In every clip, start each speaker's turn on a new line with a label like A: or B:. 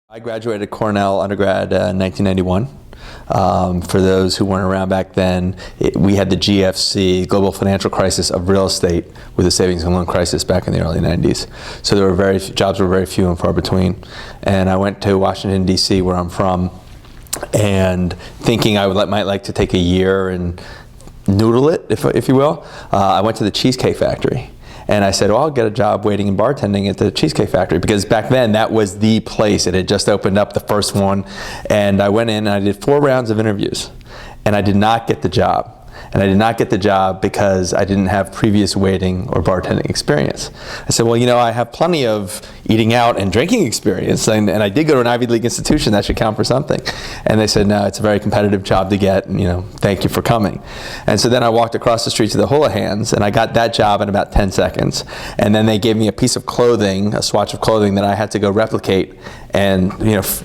A: I graduated Cornell undergrad in 1991. For those who weren't around back then, we had the GFC, global financial crisis of real estate, with the savings and loan crisis back in the early 90s. So there were jobs were very few and far between. And I went to Washington, D.C., where I'm from, and thinking I might like to take a year and noodle it, if you will. I went to the Cheesecake Factory. And I said, well, I'll get a job waiting and bartending at the Cheesecake Factory, because back then that was the place. It had just opened up, the first one. And I went in and I did 4 rounds of interviews, and I did not get the job. And I did not get the job because I didn't have previous waiting or bartending experience. I said, well, I have plenty of eating out and drinking experience, and I did go to an Ivy League institution. That should count for something. And they said, no, it's a very competitive job to get, and thank you for coming. And so then I walked across the street to the Houlihan's, and I got that job in about 10 seconds. And then they gave me a piece of clothing, a swatch of clothing that I had to go replicate and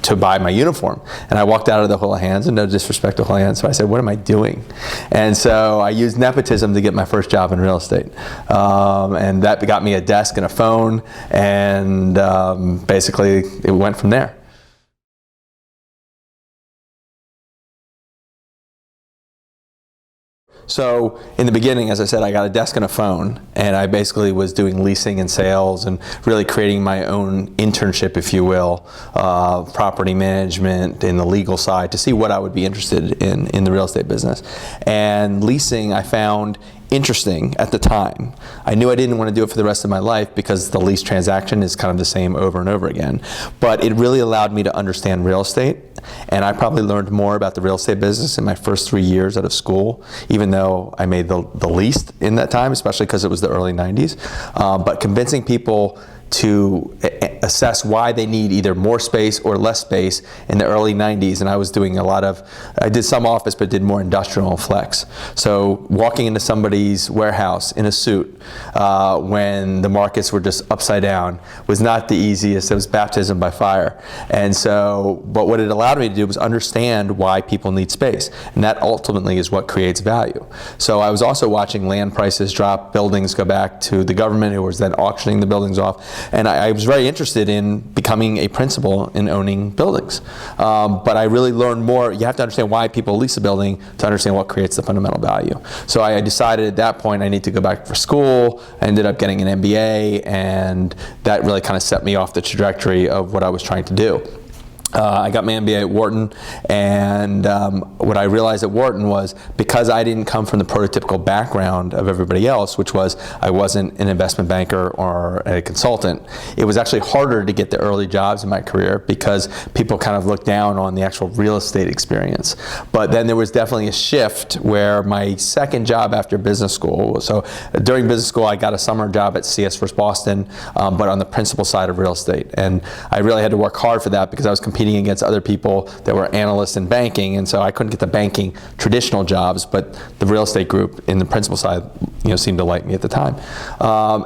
A: to buy my uniform. And I walked out of the Houlihan's, and no disrespect to Houlihan's, so I said, what am I doing? And so I used nepotism to get my first job in real estate. And that got me a desk and a phone, and basically it went from there. So in the beginning, as I said, I got a desk and a phone, and I basically was doing leasing and sales and really creating my own internship, if you will, property management in the legal side, to see what I would be interested in the real estate business. And leasing I found interesting at the time. I knew I didn't want to do it for the rest of my life because the lease transaction is kind of the same over and over again. But it really allowed me to understand real estate, and I probably learned more about the real estate business in my first 3 years out of school, even though I made the least in that time, especially because it was the early 90s. But convincing people to assess why they need either more space or less space in the early 90s. And I was doing I did some office, but did more industrial and flex. So walking into somebody's warehouse in a suit when the markets were just upside down was not the easiest. It was baptism by fire. And so, but what it allowed me to do was understand why people need space. And that ultimately is what creates value. So I was also watching land prices drop, buildings go back to the government, who was then auctioning the buildings off. And I was very interested in becoming a principal in owning buildings. But I really learned more. You have to understand why people lease a building to understand what creates the fundamental value. So I decided at that point I need to go back for school. I ended up getting an MBA, and that really kind of set me off the trajectory of what I was trying to do. I got my MBA at Wharton, and what I realized at Wharton was, because I didn't come from the prototypical background of everybody else, which was I wasn't an investment banker or a consultant, it was actually harder to get the early jobs in my career because people kind of looked down on the actual real estate experience. But then there was definitely a shift where my second job after business school, so during business school I got a summer job at CS First Boston, but on the principal side of real estate. And I really had to work hard for that because I was competing against other people that were analysts in banking, and so I couldn't get the banking traditional jobs, but the real estate group in the principal side seemed to like me at the time.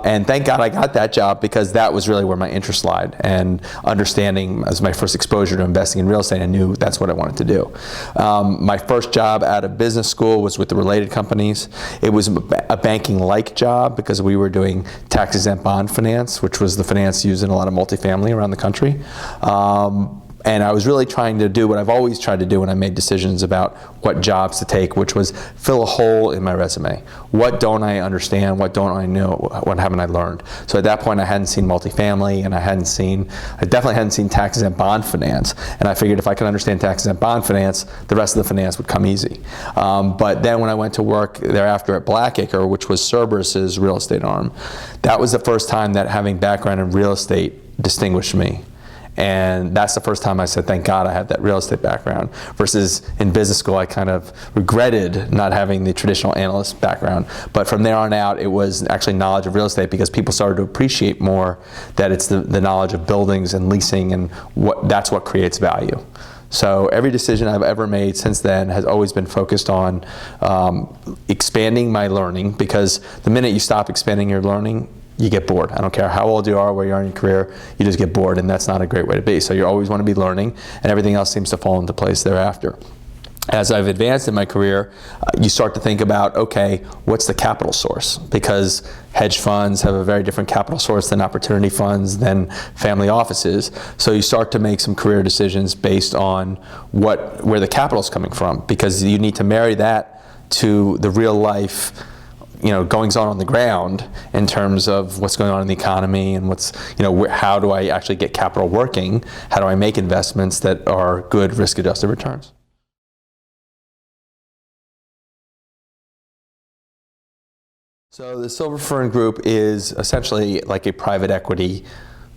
A: And thank God I got that job, because that was really where my interest lied, and understanding as my first exposure to investing in real estate, I knew that's what I wanted to do. My first job out of business school was with the related companies. It was a banking-like job because we were doing tax-exempt bond finance, which was the finance used in a lot of multifamily around the country. And I was really trying to do what I've always tried to do when I made decisions about what jobs to take, which was fill a hole in my resume. What don't I understand? What don't I know? What haven't I learned? So at that point, I hadn't seen multifamily, and I definitely hadn't seen tax-exempt bond finance. And I figured if I could understand tax-exempt bond finance, the rest of the finance would come easy. But then when I went to work thereafter at Blackacre, which was Cerberus's real estate arm, that was the first time that having background in real estate distinguished me. And that's the first time I said, thank God I have that real estate background, versus in business school I kind of regretted not having the traditional analyst background. But from there on out, it was actually knowledge of real estate, because people started to appreciate more that it's the knowledge of buildings and leasing, and that's what creates value. So every decision I've ever made since then has always been focused on expanding my learning, because the minute you stop expanding your learning, you get bored. I don't care how old you are, where you are in your career, you just get bored, and that's not a great way to be. So you always want to be learning, and everything else seems to fall into place thereafter. as I've advanced in my career, you start to think about, okay, what's the capital source? Because hedge funds have a very different capital source than opportunity funds, than family offices. So you start to make some career decisions based on where the capital is coming from, because you need to marry that to the real life, goings on the ground in terms of what's going on in the economy and how do I actually get capital working? How do I make investments that are good risk-adjusted returns? So the Silverfern Group is essentially like a private equity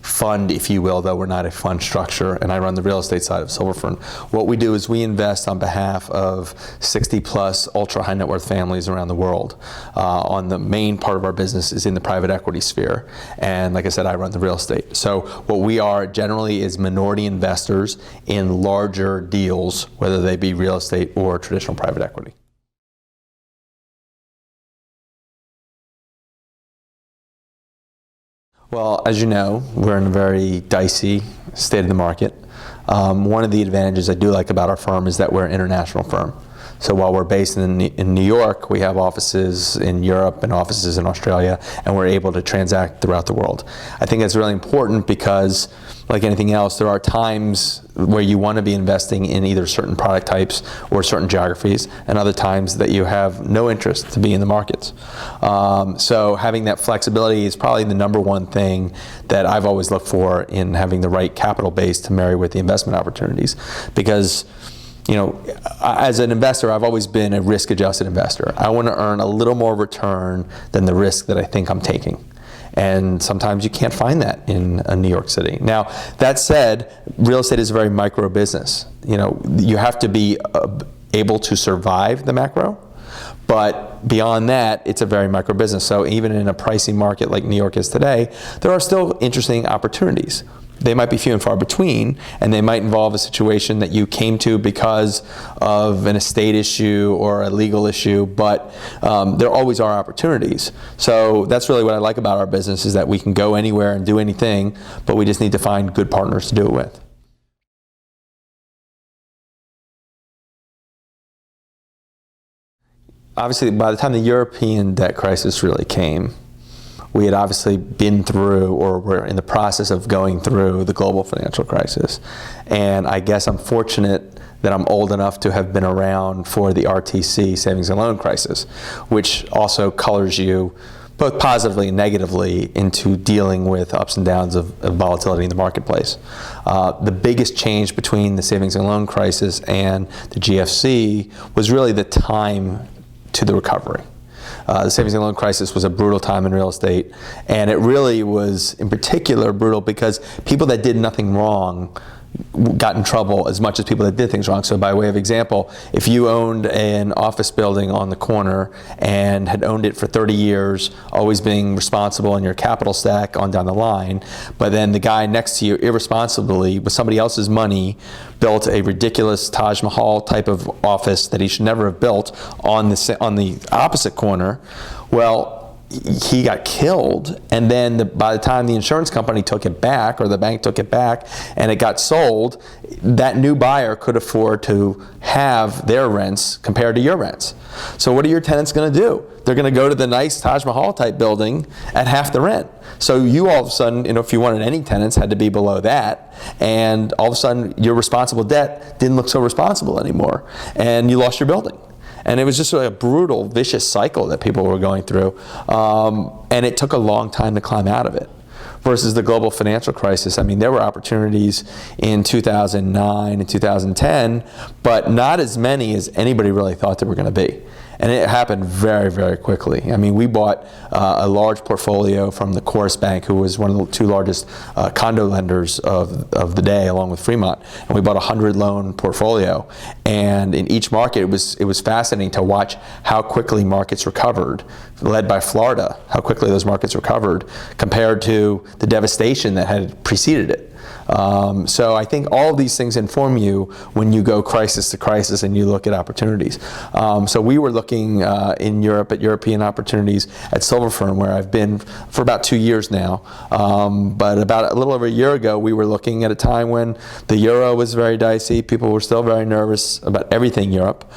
A: fund, if you will, though we're not a fund structure, and I run the real estate side of Silverfern. What we do is we invest on behalf of 60-plus ultra-high net worth families around the world. On the main part of our business is in the private equity sphere, and like I said, I run the real estate. So what we are generally is minority investors in larger deals, whether they be real estate or traditional private equity. Well, as you know, we're in a very dicey state of the market. One of the advantages I do like about our firm is that we're an international firm. So while we're based in New York, we have offices in Europe and offices in Australia, and we're able to transact throughout the world. I think that's really important because, like anything else, there are times where you want to be investing in either certain product types or certain geographies, and other times that you have no interest to be in the markets. So having that flexibility is probably the number one thing that I've always looked for in having the right capital base to marry with the investment opportunities. Because as an investor, I've always been a risk-adjusted investor. I want to earn a little more return than the risk that I think I'm taking. And sometimes you can't find that in New York City. Now, that said, real estate is a very micro business. You have to be able to survive the macro, but beyond that, it's a very micro business. So even in a pricey market like New York is today, there are still interesting opportunities. They might be few and far between, and they might involve a situation that you came to because of an estate issue or a legal issue, but there always are opportunities. So that's really what I like about our business, is that we can go anywhere and do anything, but we just need to find good partners to do it with. Obviously, by the time the European debt crisis really came, we had obviously been through, or were in the process of going through, the global financial crisis. And I guess I'm fortunate that I'm old enough to have been around for the RTC savings and loan crisis, which also colors you both positively and negatively into dealing with ups and downs of volatility in the marketplace. The biggest change between the savings and loan crisis and the GFC was really the time to the recovery. The savings and loan crisis was a brutal time in real estate, and it really was in particular brutal because people that did nothing wrong got in trouble as much as people that did things wrong. So by way of example, if you owned an office building on the corner and had owned it for 30 years, always being responsible in your capital stack on down the line, but then the guy next to you irresponsibly with somebody else's money built a ridiculous Taj Mahal type of office that he should never have built on the opposite corner, well, he got killed, and then by the time the insurance company took it back, or the bank took it back, and it got sold, that new buyer could afford to have their rents compared to your rents. So what are your tenants going to do? They're going to go to the nice Taj Mahal type building at half the rent. So you all of a sudden, if you wanted any tenants, had to be below that, and all of a sudden your responsible debt didn't look so responsible anymore, and you lost your building. And it was just a brutal, vicious cycle that people were going through. And it took a long time to climb out of it. Versus the global financial crisis, I mean, there were opportunities in 2009 and 2010, but not as many as anybody really thought there were going to be. And it happened very, very quickly. I mean, we bought a large portfolio from the Chorus Bank, who was one of the two largest condo lenders of the day, along with Fremont. And we bought a 100-loan portfolio. And in each market, it was fascinating to watch how quickly markets recovered, led by Florida, how quickly those markets recovered compared to the devastation that had preceded it. So I think all of these things inform you when you go crisis to crisis and you look at opportunities. So we were looking in Europe at European opportunities at Silverfern, where I've been for about 2 years now. But about a little over a year ago, we were looking at a time when the euro was very dicey. People were still very nervous about everything Europe.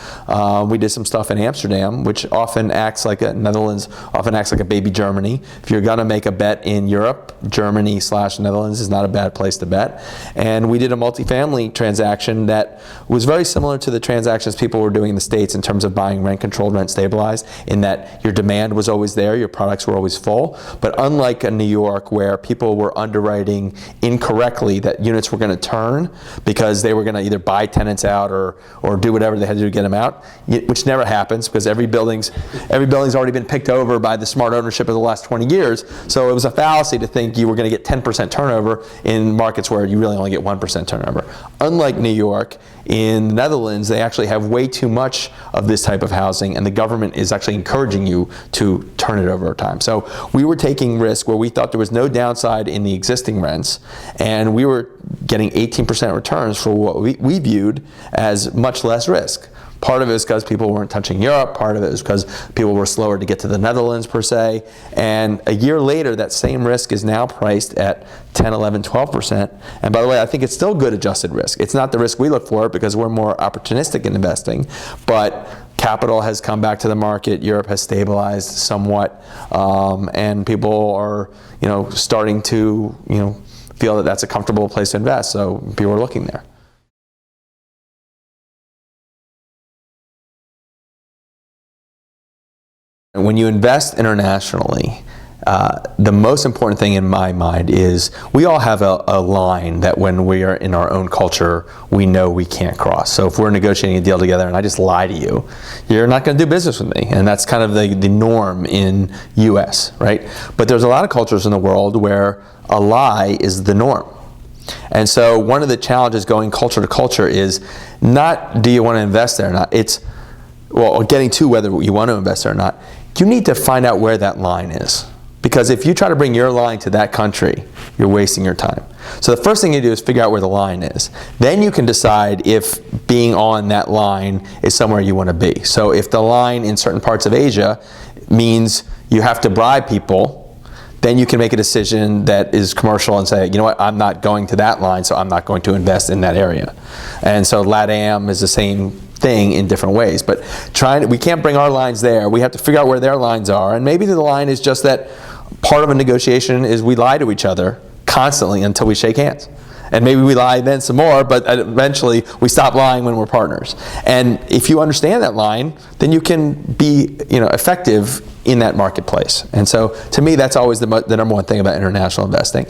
A: We did some stuff in Amsterdam, which often acts like Netherlands often acts like a baby Germany. If you're going to make a bet in Europe, Germany/Netherlands is not a bad place to bet. And we did a multifamily transaction that was very similar to the transactions people were doing in the States in terms of buying rent-controlled, rent-stabilized, in that your demand was always there, your products were always full. But unlike in New York, where people were underwriting incorrectly that units were going to turn because they were going to either buy tenants out or do whatever they had to do to get them out, which never happens because every building's already been picked over by the smart ownership of the last 20 years. So it was a fallacy to think you were going to get 10% turnover in markets where you really only get 1% turnover. Unlike New York, in the Netherlands, they actually have way too much of this type of housing, and the government is actually encouraging you to turn it over time. So we were taking risk where we thought there was no downside in the existing rents, and we were getting 18% returns for what we viewed as much less risk. Part of it is because people weren't touching Europe. Part of it is because people were slower to get to the Netherlands, per se. And a year later, that same risk is now priced at 10, 11, 12%. And by the way, I think it's still good adjusted risk. It's not the risk we look for because we're more opportunistic in investing. But capital has come back to the market. Europe has stabilized somewhat. And people are, starting to, feel that that's a comfortable place to invest. So people are looking there. When you invest internationally, the most important thing in my mind is we all have a line that when we are in our own culture, we know we can't cross. So if we're negotiating a deal together and I just lie to you, you're not going to do business with me. And that's kind of the norm in US, right? But there's a lot of cultures in the world where a lie is the norm. And so one of the challenges going culture to culture is not do you want to invest there or not. It's, well, getting to whether you want to invest there or not. You need to find out where that line is. Because if you try to bring your line to that country, you're wasting your time. So the first thing you do is figure out where the line is. Then you can decide if being on that line is somewhere you want to be. So if the line in certain parts of Asia means you have to bribe people, then you can make a decision that is commercial and say, you know what, I'm not going to that line, so I'm not going to invest in that area. And so LATAM is the same thing in different ways. But we can't bring our lines there. We have to figure out where their lines are. And maybe the line is just that part of a negotiation is we lie to each other constantly until we shake hands. And maybe we lie then some more, but eventually we stop lying when we're partners. And if you understand that line, then you can be effective in that marketplace. And so to me, that's always the number one thing about international investing.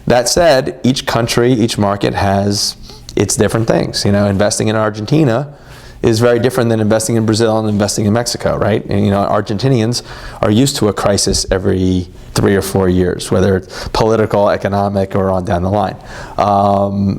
A: That said, each country, each market has its different things. Investing in Argentina is very different than investing in Brazil and investing in Mexico, right? And Argentinians are used to a crisis every 3 or 4 years, whether it's political, economic, or on down the line.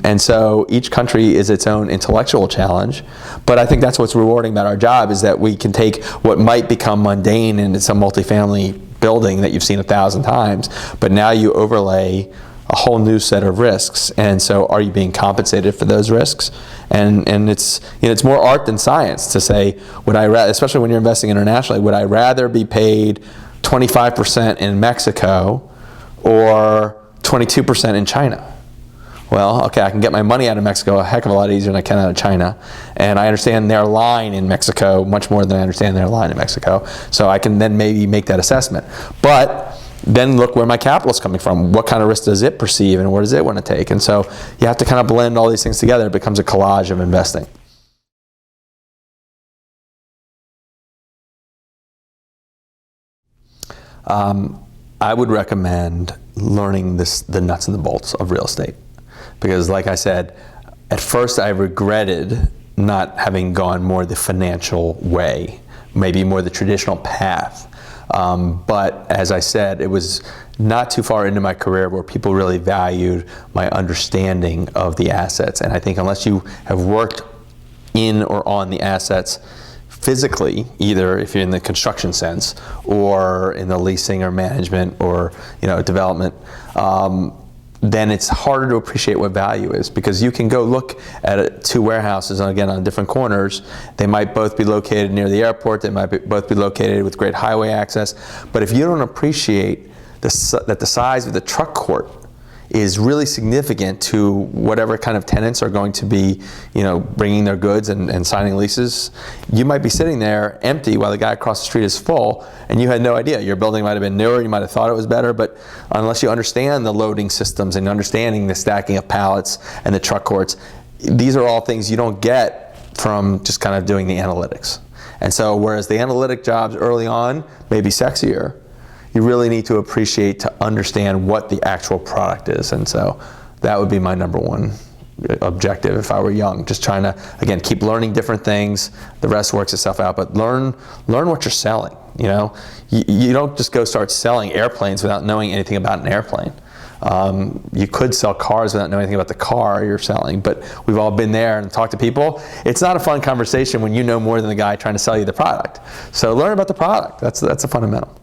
A: And so each country is its own intellectual challenge, but I think that's what's rewarding about our job is that we can take what might become mundane in some multifamily building that you've seen 1,000 times, but now you overlay a whole new set of risks. And so are you being compensated for those risks? And it's more art than science to say, especially when you're investing internationally, would I rather be paid 25% in Mexico or 22% in China? Well, okay, I can get my money out of Mexico a heck of a lot easier than I can out of China. And I understand their line in Mexico much more than I understand their line in Mexico. So I can then maybe make that assessment. But then look where my capital is coming from. What kind of risk does it perceive and what does it want to take? And so you have to kind of blend all these things together. It becomes a collage of investing. I would recommend learning the nuts and the bolts of real estate. Because like I said, at first I regretted not having gone more the financial way, maybe more the traditional path. But as I said, it was not too far into my career where people really valued my understanding of the assets. And I think unless you have worked in or on the assets physically, either if you're in the construction sense or in the leasing or management or development, then it's harder to appreciate what value is, because you can go look at two warehouses, again, on different corners. They might both be located near the airport. They might both be located with great highway access. But if you don't appreciate that the size of the truck court is really significant to whatever kind of tenants are going to be, bringing their goods and signing leases, you might be sitting there empty while the guy across the street is full, and you had no idea. Your building might have been newer, you might have thought it was better, but unless you understand the loading systems and understanding the stacking of pallets and the truck courts, these are all things you don't get from just kind of doing the analytics. And so whereas the analytic jobs early on may be sexier, you really need to appreciate to understand what the actual product is. And so that would be my number one objective if I were young. Just trying to, again, keep learning different things. The rest works itself out, but learn what you're selling. You don't just go start selling airplanes without knowing anything about an airplane. You could sell cars without knowing anything about the car you're selling, but we've all been there and talked to people. It's not a fun conversation when you know more than the guy trying to sell you the product. So learn about the product. That's a fundamental.